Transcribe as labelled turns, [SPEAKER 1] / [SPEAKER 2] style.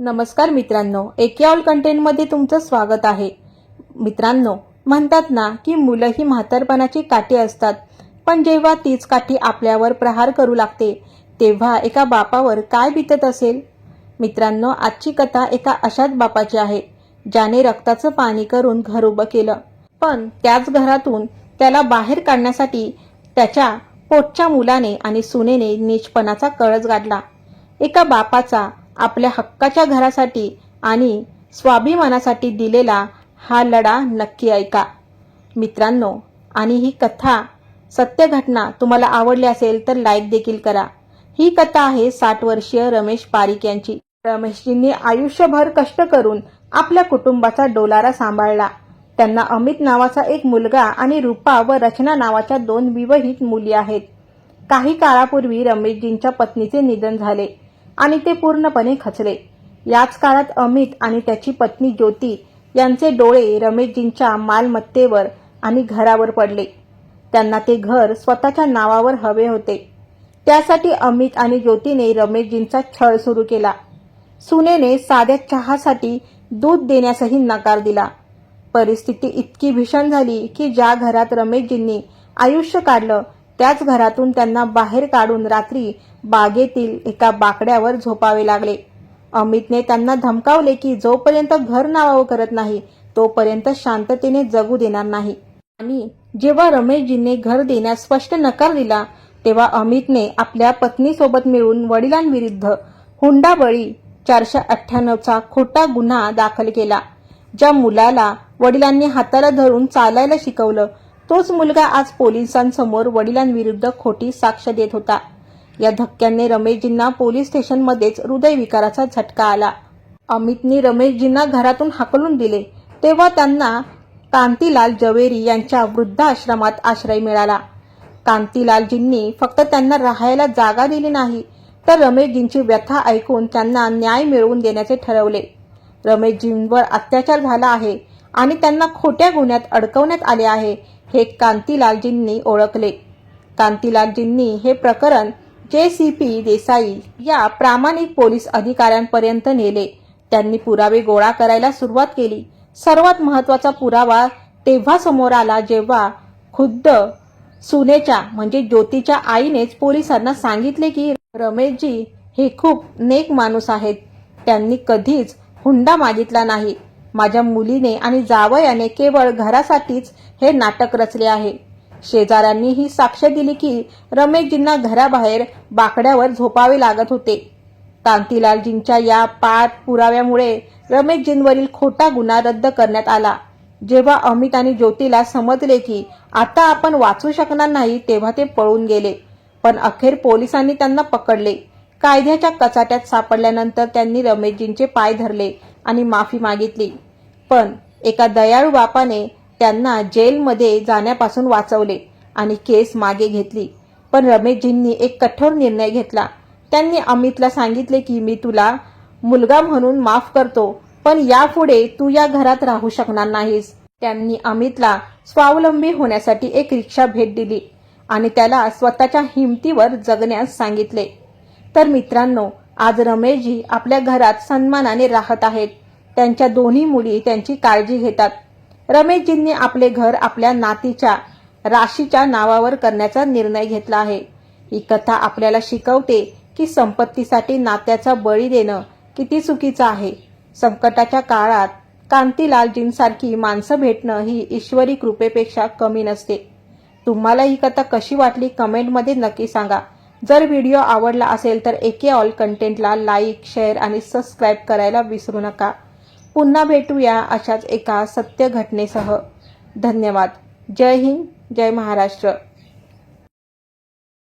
[SPEAKER 1] नमस्कार मित्रांनो, एके ऑल कंटेंटमध्ये तुमचं स्वागत आहे। मित्रांनो, म्हणतात ना की मुलं ही म्हातारपणाची काठी असतात, पण जेव्हा तीच काठी आपल्यावर प्रहार करू लागते तेव्हा एका बापावर काय बीतत असेल। मित्रांनो, आजची कथा एका अशाच बापाची आहे ज्याने रक्ताचं पाणी करून घर उभं केलं, पण त्याच घरातून त्याला बाहेर काढण्यासाठी त्याच्या पोटच्या मुलाने आणि सुनेने नीचपणाचा कळस गाडला। एका बापाचा आपल्या हक्काच्या घरासाठी आणि स्वाभिमानासाठी दिलेला हा लढा नक्की ऐका मित्रांनो। आणि ही कथा सत्य घटना तुम्हाला आवडली असेल तर लाईक देखील करा। ही कथा आहे 60 वर्षीय रमेश पारिक यांची। रमेशजींनी आयुष्यभर कष्ट करून आपल्या कुटुंबाचा डोलारा सांभाळला। त्यांना अमित नावाचा एक मुलगा आणि रूपा व रचना नावाच्या 2 विवाहित मुली आहेत। काही काळापूर्वी रमेशजींच्या पत्नीचे निधन झाले आणि ते पूर्णपणे खचले। याच काळात अमित आणि त्याची पत्नी ज्योती यांचे डोळे रमेशजींच्या मालमत्तेवर आणि घरावर पडले। त्यांना ते घर स्वतःच्या नावावर हवे होते। त्यासाठी अमित आणि ज्योतीने रमेशजींचा छळ सुरू केला। सुनेने साध्या चहासाठी दूध देण्यासही नकार दिला। परिस्थिती इतकी भीषण झाली की ज्या घरात रमेशजींनी आयुष्य काढलं त्याच घरातून त्यांना बाहेर काढून रात्री बागेतील एका बाकड्यावर झोपावे लागले। अमितने त्यांना धमकावले की जोपर्यंत घर नावावर करत नाही तोपर्यंत शांततेने जगू देणार नाही। आणि जेव्हा रमेशजींनी घर देण्यास स्पष्ट नकार दिला तेव्हा अमितने आपल्या पत्नीसोबत मिळून वडिलांविरुद्ध हुंडाबळी 498चा खोटा गुन्हा दाखल केला। ज्या मुलाला वडिलांनी हाताला धरून चालायला शिकवलं तोच मुलगा आज पोलिसांसमोर वडिलांविरुद्ध खोटी साक्ष देत होता। या धक्क्याने रमेशजींना पोलीस स्टेशनमध्येच हृदयविकाराचा झटका आला। अमितने रमेशजींना घरातून हाकलून दिले तेव्हा त्यांना कांतीलाल जवेरी यांच्या वृद्धाश्रमात आश्रय मिळाला। कांतीलालजींनी फक्त त्यांना राहायला जागा दिली नाही तर रमेशजींची व्यथा ऐकून त्यांना न्याय मिळवून देण्याचे ठरवले। रमेशजींवर अत्याचार झाला आहे आणि त्यांना खोट्या गुन्ह्यात अडकवण्यात आले आहे हे कांतीलालजींनी ओळखले। कांतीलालजींनी हे प्रकरण JCP देसाई या प्रामाणिक पोलीस अधिकाऱ्यांपर्यंत नेले। त्यांनी पुरावे गोळा करायला सुरुवात केली। सर्वात महत्त्वाचा पुरावा तेव्हा समोर आला जेव्हा खुद्द सुनेच्या म्हणजे ज्योतीच्या आईनेच पोलिसांना सांगितले की रमेशजी हे खूप नेक माणूस आहेत। त्यांनी कधीच हुंडा मागितला नाही। माझ्या मुलीने आणि जावयाने केवळ घरासाठीच हे नाटक रचले आहे। शेजाऱ्यांनी ही साक्ष दिली की रमेशजींना घराबाहेर बाकड्यावर झोपावे लागत होते। कांतीलालजींच्या या पाठपुराव्यामुळे रमेशजींवरील खोटा गुन्हा रद्द करण्यात आला। जेव्हा अमित आणि ज्योतीला समजले की आता आपण वाचू शकणार नाही तेव्हा ते पळून गेले, पण अखेर पोलिसांनी त्यांना पकडले। कायद्याच्या कचाट्यात सापडल्यानंतर त्यांनी रमेशजींचे पाय धरले आणि माफी मागितली, पण एका दयाळू बापाने त्यांना जेलमध्ये जाण्यापासून वाचवले आणि केस मागे घेतली। पण रमेशजींनी एक कठोर निर्णय घेतला। त्यांनी अमितला सांगितले की मी तुला मुलगा म्हणून माफ करतो, पण यापुढे तू या घरात राहू शकणार नाहीस। त्यांनी अमितला स्वावलंबी होण्यासाठी एक रिक्षा भेट दिली आणि त्याला स्वतःच्या हिमतीवर जगण्यास सांगितले। तर मित्रांनो, आज रमेशजी आपल्या घरात सन्मानाने राहत आहेत। त्यांच्या 2 मुली त्यांची काळजी घेतात। रमेशजींनी आपले घर आपल्या नातीच्या राशीच्या नावावर करण्याचा निर्णय घेतला आहे। ही कथा आपल्याला शिकवते की संपत्तीसाठी नात्याचा बळी देणं किती चुकीचं आहे। संकटाच्या काळात कांतीलालजींसारखी माणसं भेटणं ही ईश्वरी कृपेपेक्षा कमी नसते। तुम्हाला ही कथा कशी वाटली कमेंटमध्ये नक्की सांगा। जर व्हिडिओ आवडला असेल तर एके ऑल कंटेंटला लाईक, शेअर आणि सबस्क्राईब करायला विसरू नका। पुन्हा भेटूया अशाच एका सत्य घटनेसह। धन्यवाद। जय हिंद, जय महाराष्ट्र।